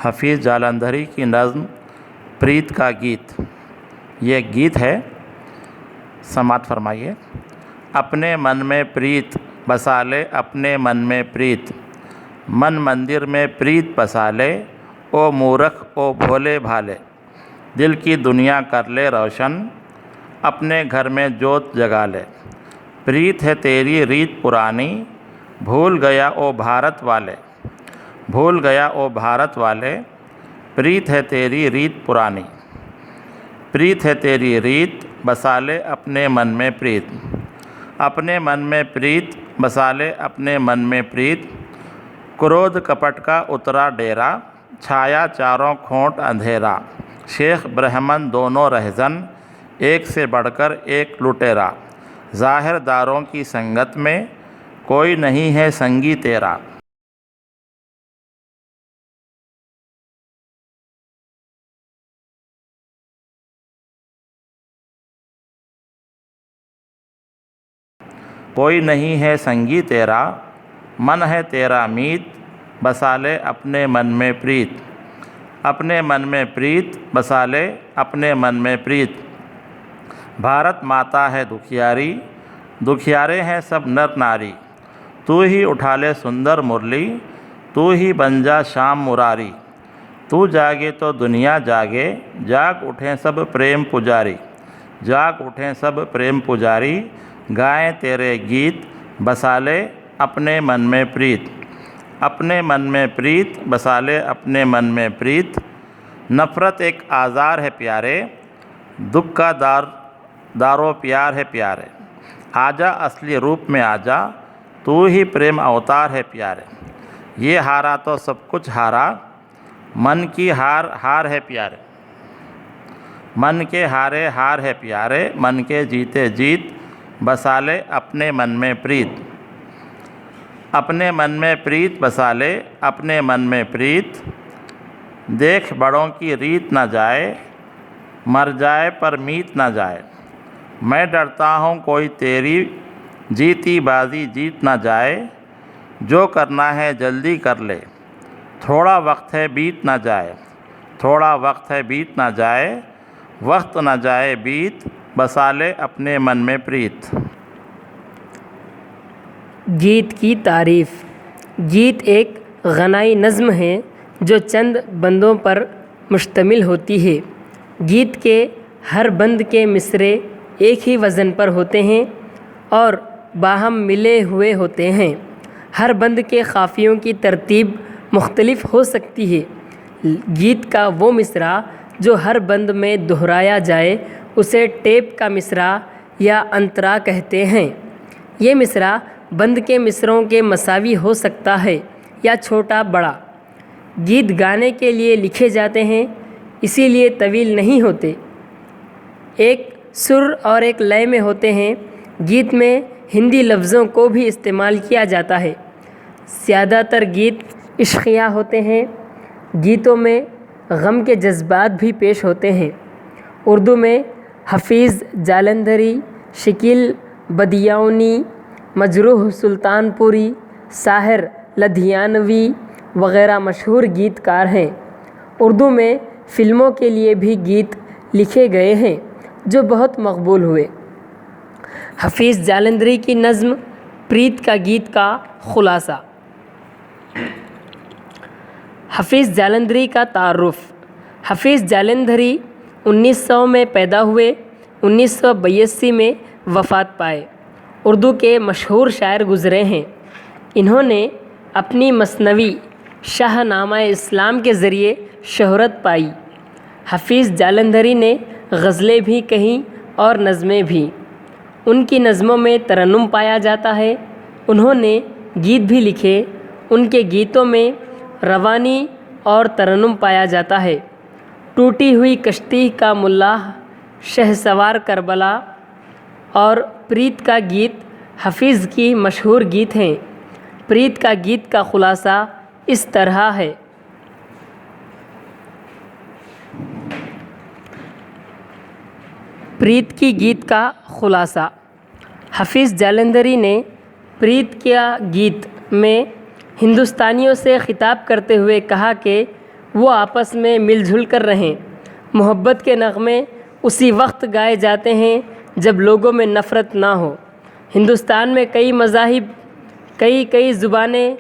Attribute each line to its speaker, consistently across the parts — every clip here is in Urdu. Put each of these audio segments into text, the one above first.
Speaker 1: حفیظ جالندھری کی نظم پریت کا گیت، یہ ایک گیت ہے، سماعت فرمائیے۔ اپنے من میں پریت بسا لے، اپنے من میں پریت، من مندر میں پریت بسا لے، او مورخ او بھولے بھالے، دل کی دنیا کر لے روشن، اپنے گھر میں جوت جگا لے، پریت ہے تیری ریت پرانی، بھول گیا او بھارت والے، بھول گیا او بھارت والے، پریت ہے تیری ریت پرانی، پریت ہے تیری ریت بسا لے اپنے من میں پریت، اپنے من میں پریت بسا لے اپنے من میں پریت، کرودھ کپٹ کا اترا ڈیرا، چھایا چاروں کھونٹ اندھیرا، شیخ برہمن دونوں رہزن، ایک سے بڑھ کر ایک لٹیرا، ظاہر داروں کی سنگت میں کوئی نہیں ہے سنگی تیرا۔ کوئی نہیں ہے سنگی تیرا، من ہے تیرا میت، بسا لے اپنے من میں پریت، اپنے من میں پریت بسا لے اپنے من میں پریت، بھارت ماتا ہے دکھیاری، دکھیارے ہیں سب نر ناری، تو ہی اٹھا لے سندر مرلی، تو ہی بن جا شام مراری، تو جاگے تو دنیا جاگے، جاگ اٹھیں سب پریم پجاری، جاگ اٹھیں سب پریم پجاری، گائیں تیرے گیت بسا لے اپنے من میں پریت، اپنے من میں پریت بسا لے اپنے من میں پریت، نفرت ایک آزار ہے پیارے، دکھ کا دارو پیار ہے پیارے، آجا اصلی روپ میں آجا، تو ہی پریم اوتار ہے پیارے، یہ ہارا تو سب کچھ ہارا، من کی ہار ہار ہے پیارے، من کے ہارے ہار ہے پیارے، من کے جیتے جیت بسا لے اپنے من میں پریت، اپنے من میں پریت بسا لے اپنے من میں پریت، دیکھ بڑوں کی ریت نہ جائے، مر جائے پر میت نہ جائے، میں ڈرتا ہوں کوئی تیری جیتی بازی جیت نہ جائے، جو کرنا ہے جلدی کر لے، تھوڑا وقت ہے بیت نہ جائے، تھوڑا وقت ہے بیت نہ جائے، وقت نہ جائے بیت بسا لے اپنے من میں پریت۔
Speaker 2: گیت کی تعریف۔ گیت ایک غنائی نظم ہے جو چند بندوں پر مشتمل ہوتی ہے۔ گیت کے ہر بند کے مصرعے ایک ہی وزن پر ہوتے ہیں اور باہم ملے ہوئے ہوتے ہیں۔ ہر بند کے قافیوں کی ترتیب مختلف ہو سکتی ہے۔ گیت کا وہ مصرع جو ہر بند میں دہرایا جائے اسے ٹیپ کا مصرع یا انترا کہتے ہیں۔ یہ مصرع بند کے مصرعوں کے مساوی ہو سکتا ہے یا چھوٹا بڑا۔ گیت گانے کے لیے لکھے جاتے ہیں، اسی لیے طویل نہیں ہوتے، ایک سر اور ایک لے میں ہوتے ہیں۔ گیت میں ہندی لفظوں کو بھی استعمال کیا جاتا ہے۔ زیادہ تر گیت عشقیہ ہوتے ہیں۔ گیتوں میں غم کے جذبات بھی پیش ہوتے ہیں۔ اردو میں حفیظ جالندھری، شکیل بدیاؤنی، مجروح سلطان پوری، ساحر لدھیانوی وغیرہ مشہور گیت کار ہیں۔ اردو میں فلموں کے لیے بھی گیت لکھے گئے ہیں جو بہت مقبول ہوئے۔ حفیظ جالندھری کی نظم پریت کا گیت کا خلاصہ۔ حفیظ جالندھری کا تعارف۔ حفیظ جالندھری 1900 میں پیدا ہوئے، 1982 میں وفات پائے۔ اردو کے مشہور شاعر گزرے ہیں۔ انہوں نے اپنی مثنوی شاہ نامہ اسلام کے ذریعے شہرت پائی۔ حفیظ جالندھری نے غزلیں بھی کہیں اور نظمیں بھی۔ ان کی نظموں میں ترنم پایا جاتا ہے۔ انہوں نے گیت بھی لکھے۔ ان کے گیتوں میں روانی اور ترنم پایا جاتا ہے۔ ٹوٹی ہوئی کشتی کا ملاح، شہسوار کربلا اور پریت کا گیت حفیظ کی مشہور گیت ہیں۔ پریت کا گیت کا خلاصہ اس طرح ہے۔ پریت کی گیت کا خلاصہ۔ حفیظ جالندھری نے پریت کیا گیت میں ہندوستانیوں سے خطاب کرتے ہوئے کہا کہ وہ آپس میں مل جل کر رہیں۔ محبت کے نغمے اسی وقت گائے جاتے ہیں جب لوگوں میں نفرت نہ ہو۔ ہندوستان میں کئی مذاہب، کئی زبانیں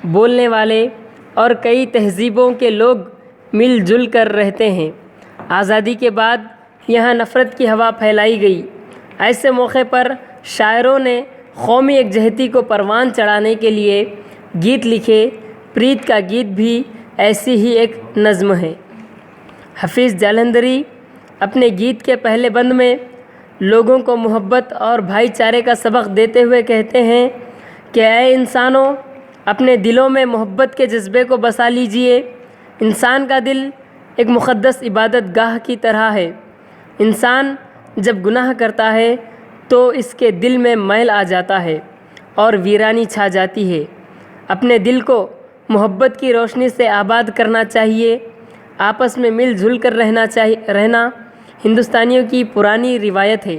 Speaker 2: بولنے والے اور کئی تہذیبوں کے لوگ مل جل کر رہتے ہیں۔ آزادی کے بعد یہاں نفرت کی ہوا پھیلائی گئی۔ ایسے موقع پر شاعروں نے قومی یکجہتی کو پروان چڑھانے کے لیے گیت لکھے۔ پریت کا گیت بھی ایسی ہی ایک نظم ہے۔ حفیظ جالندھری اپنے گیت کے پہلے بند میں لوگوں کو محبت اور بھائی چارے کا سبق دیتے ہوئے کہتے ہیں کہ اے انسانوں، اپنے دلوں میں محبت کے جذبے کو بسا لیجئے۔ انسان کا دل ایک مقدس عبادت گاہ کی طرح ہے۔ انسان جب گناہ کرتا ہے تو اس کے دل میں میل آ جاتا ہے اور ویرانی چھا جاتی ہے۔ اپنے دل کو محبت کی روشنی سے آباد کرنا چاہیے۔ آپس میں مل جل کر رہنا ہندوستانیوں کی پرانی روایت ہے۔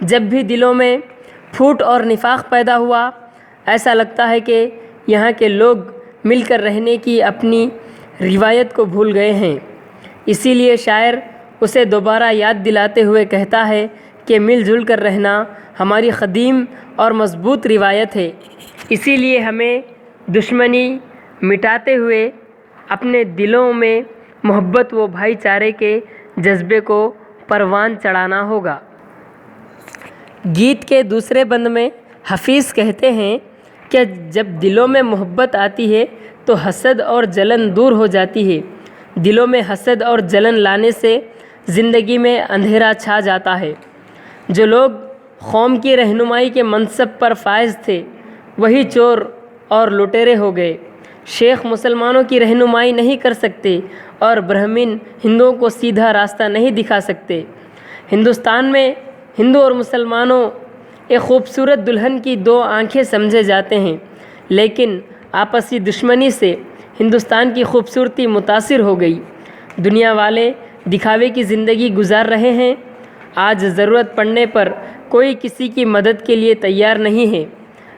Speaker 2: جب بھی دلوں میں پھوٹ اور نفاق پیدا ہوا، ایسا لگتا ہے کہ یہاں کے لوگ مل کر رہنے کی اپنی روایت کو بھول گئے ہیں۔ اسی لیے شاعر اسے دوبارہ یاد دلاتے ہوئے کہتا ہے کہ مل جل کر رہنا ہماری قدیم اور مضبوط روایت ہے۔ اسی لیے ہمیں دشمنی مٹاتے ہوئے اپنے دلوں میں محبت و بھائی چارے کے جذبے کو پروان چڑھانا ہوگا۔ گیت کے دوسرے بند میں حفیظ کہتے ہیں کہ جب دلوں میں محبت آتی ہے تو حسد اور جلن دور ہو جاتی ہے۔ دلوں میں حسد اور جلن لانے سے زندگی میں اندھیرا چھا جاتا ہے۔ جو لوگ قوم کی رہنمائی کے منصب پر فائز تھے، وہی چور اور لٹیرے ہو گئے۔ شیخ مسلمانوں کی رہنمائی نہیں کر سکتے اور برہمن ہندوؤں کو سیدھا راستہ نہیں دکھا سکتے۔ ہندوستان میں ہندو اور مسلمانوں ایک خوبصورت دلہن کی دو آنکھیں سمجھے جاتے ہیں، لیکن آپسی دشمنی سے ہندوستان کی خوبصورتی متاثر ہو گئی۔ دنیا والے دکھاوے کی زندگی گزار رہے ہیں۔ آج ضرورت پڑنے پر کوئی کسی کی مدد کے لیے تیار نہیں ہے۔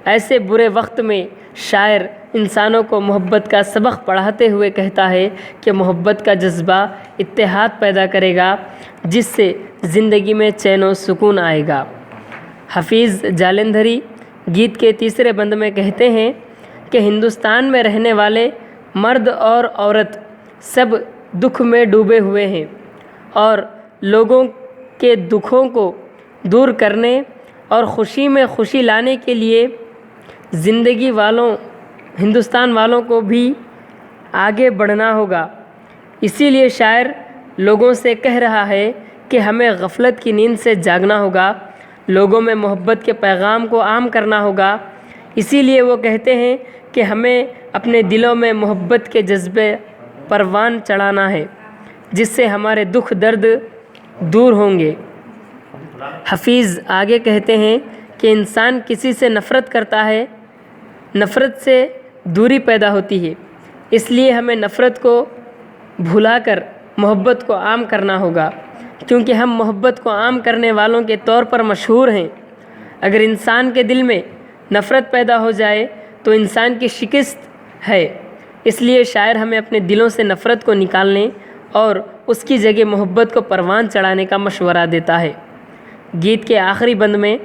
Speaker 2: ایسے برے وقت میں شاعر انسانوں کو محبت کا سبق پڑھاتے ہوئے کہتا ہے کہ محبت کا جذبہ اتحاد پیدا کرے گا، جس سے زندگی میں چین و سکون آئے گا۔ حفیظ جالندھری گیت کے تیسرے بند میں کہتے ہیں کہ ہندوستان میں رہنے والے مرد اور عورت سب دکھ میں ڈوبے ہوئے ہیں اور لوگوں کے دکھوں کو دور کرنے اور خوشی میں خوشی لانے کے لیے ہندوستان والوں کو بھی آگے بڑھنا ہوگا۔ اسی لیے شاعر لوگوں سے کہہ رہا ہے کہ ہمیں غفلت کی نیند سے جاگنا ہوگا، لوگوں میں محبت کے پیغام کو عام کرنا ہوگا۔ اسی لیے وہ کہتے ہیں کہ ہمیں اپنے دلوں میں محبت کے جذبے پروان چڑھانا ہے، جس سے ہمارے دکھ درد دور ہوں گے۔ حفیظ آگے کہتے ہیں کہ انسان کسی سے نفرت کرتا ہے، نفرت سے دوری پیدا ہوتی ہے۔ اس لیے ہمیں نفرت کو بھلا کر محبت کو عام کرنا ہوگا، کیونکہ ہم محبت کو عام کرنے والوں کے طور پر مشہور ہیں۔ اگر انسان کے دل میں نفرت پیدا ہو جائے تو انسان کی شکست ہے۔ اس لیے شاعر ہمیں اپنے دلوں سے نفرت کو نکالنے اور اس کی جگہ محبت کو پروان چڑھانے کا مشورہ دیتا ہے۔ گیت کے آخری بند میں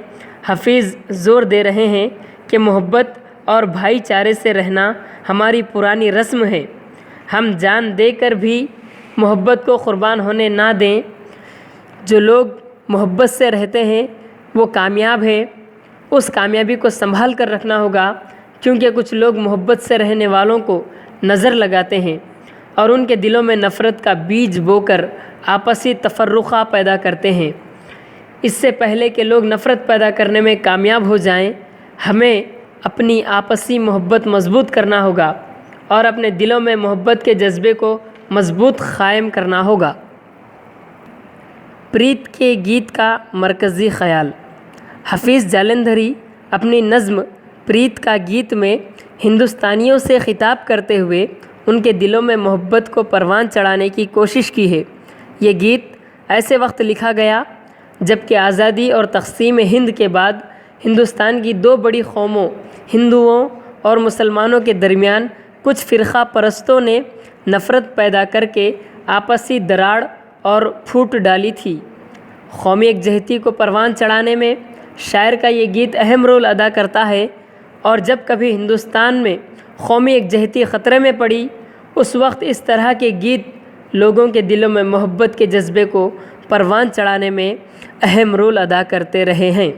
Speaker 2: حفیظ زور دے رہے ہیں کہ محبت اور بھائی چارے سے رہنا ہماری پرانی رسم ہے۔ ہم جان دے کر بھی محبت کو قربان ہونے نہ دیں۔ جو لوگ محبت سے رہتے ہیں وہ کامیاب ہے۔ اس کامیابی کو سنبھال کر رکھنا ہوگا، کیونکہ کچھ لوگ محبت سے رہنے والوں کو نظر لگاتے ہیں اور ان کے دلوں میں نفرت کا بیج بو کر آپسی تفرقہ پیدا کرتے ہیں۔ اس سے پہلے کہ لوگ نفرت پیدا کرنے میں کامیاب ہو جائیں، ہمیں اپنی آپسی محبت مضبوط کرنا ہوگا اور اپنے دلوں میں محبت کے جذبے کو مضبوط قائم کرنا ہوگا۔ پریت کے گیت کا مرکزی خیال۔ حفیظ جالندھری اپنی نظم پریت کا گیت میں ہندوستانیوں سے خطاب کرتے ہوئے ان کے دلوں میں محبت کو پروان چڑھانے کی کوشش کی ہے۔ یہ گیت ایسے وقت لکھا گیا جب کہ آزادی اور تقسیم ہند کے بعد ہندوستان کی دو بڑی قوموں ہندوؤں اور مسلمانوں کے درمیان کچھ فرقہ پرستوں نے نفرت پیدا کر کے آپسی دراڑ اور پھوٹ ڈالی تھی۔ قومی یکجہتی کو پروان چڑھانے میں شاعر کا یہ گیت اہم رول ادا کرتا ہے، اور جب کبھی ہندوستان میں قومی یکجہتی خطرے میں پڑی، اس وقت اس طرح کے گیت لوگوں کے دلوں میں محبت کے جذبے کو پروان چڑھانے میں اہم رول ادا کرتے رہے ہیں۔